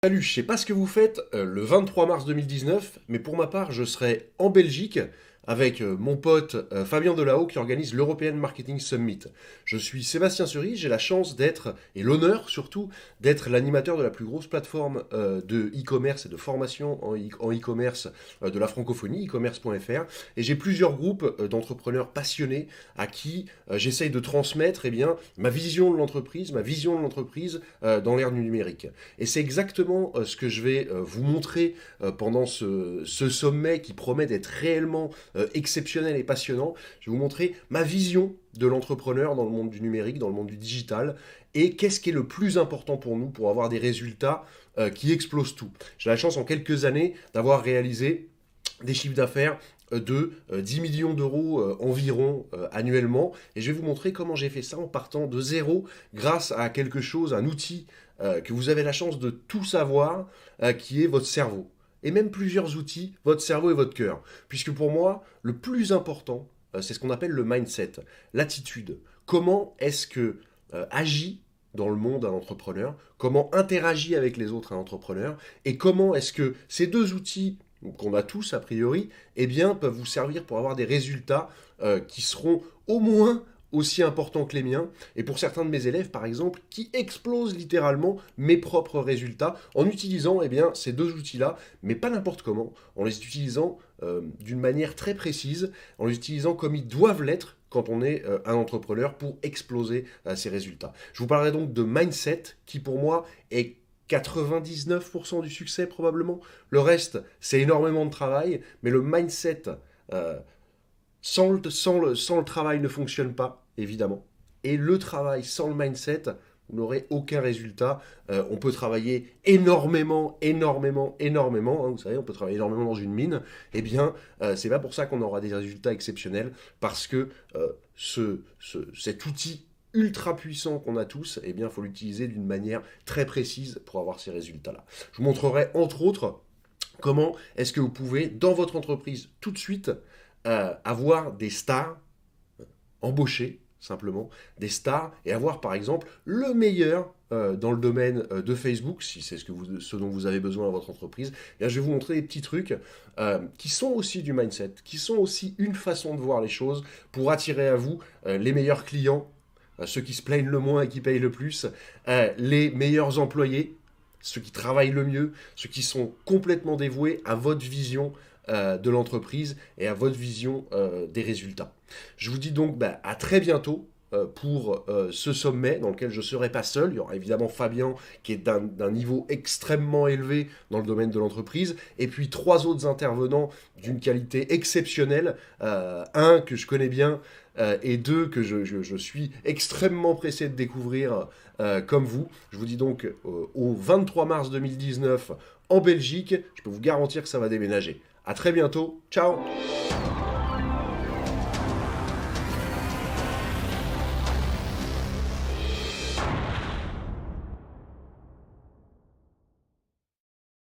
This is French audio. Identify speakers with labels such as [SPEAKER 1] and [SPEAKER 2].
[SPEAKER 1] Salut, je sais pas ce que vous faites le 23 mars 2019, mais pour ma part, je serai en Belgique avec mon pote Fabien Delahaut qui organise l'European Marketing Summit. Je suis Sébastien Cerise, j'ai la chance d'être, et l'honneur surtout, d'être l'animateur de la plus grosse plateforme de e-commerce et de formation en e-commerce de la francophonie, e-commerce.fr, et j'ai plusieurs groupes d'entrepreneurs passionnés à qui j'essaye de transmettre ma vision de l'entreprise, dans l'ère du numérique. Et c'est exactement ce que je vais vous montrer pendant ce sommet qui promet d'être réellement exceptionnel et passionnant. Je vais vous montrer ma vision de l'entrepreneur dans le monde du numérique, dans le monde du digital, et qu'est-ce qui est le plus important pour nous pour avoir des résultats qui explosent tout. J'ai la chance en quelques années d'avoir réalisé des chiffres d'affaires de 10 millions d'euros environ annuellement. Et je vais vous montrer comment j'ai fait ça en partant de zéro grâce à quelque chose, un outil que vous avez la chance de tout savoir, qui est votre cerveau. Et même plusieurs outils, votre cerveau et votre cœur. Puisque pour moi, le plus important, c'est ce qu'on appelle le mindset, l'attitude. Comment est-ce que agit dans le monde un entrepreneur, comment interagit avec les autres un entrepreneur, et comment est-ce que ces deux outils qu'on a tous a priori, peuvent vous servir pour avoir des résultats qui seront au moins aussi importants que les miens, et pour certains de mes élèves par exemple, qui explosent littéralement mes propres résultats en utilisant ces deux outils-là, mais pas n'importe comment, en les utilisant d'une manière très précise, en les utilisant comme ils doivent l'être quand on est un entrepreneur pour exploser ses résultats. Je vous parlerai donc de mindset qui pour moi est 99% du succès probablement. Le reste, c'est énormément de travail, mais le mindset sans le travail ne fonctionne pas, évidemment. Et le travail sans le mindset, vous n'aurez aucun résultat. On peut travailler énormément, hein, vous savez, on peut travailler énormément dans une mine. C'est pas pour ça qu'on aura des résultats exceptionnels, parce que cet outil ultra puissant qu'on a tous, il faut l'utiliser d'une manière très précise pour avoir ces résultats-là. Je vous montrerai entre autres comment est-ce que vous pouvez, dans votre entreprise, tout de suite, avoir des stars embauchés, simplement, des stars, et avoir par exemple le meilleur dans le domaine de Facebook, si c'est ce dont vous avez besoin à votre entreprise. Je vais vous montrer des petits trucs qui sont aussi du mindset, qui sont aussi une façon de voir les choses pour attirer à vous les meilleurs clients, ceux qui se plaignent le moins et qui payent le plus, les meilleurs employés, ceux qui travaillent le mieux, ceux qui sont complètement dévoués à votre vision de l'entreprise et à votre vision des résultats. Je vous dis donc à très bientôt pour ce sommet dans lequel je ne serai pas seul. Il y aura évidemment Fabien qui est d'un niveau extrêmement élevé dans le domaine de l'entreprise, et puis trois autres intervenants d'une qualité exceptionnelle, un que je connais bien et deux que je suis extrêmement pressé de découvrir comme vous. Je vous dis donc au 23 mars 2019 en Belgique, je peux vous garantir que ça va déménager. À très bientôt, ciao!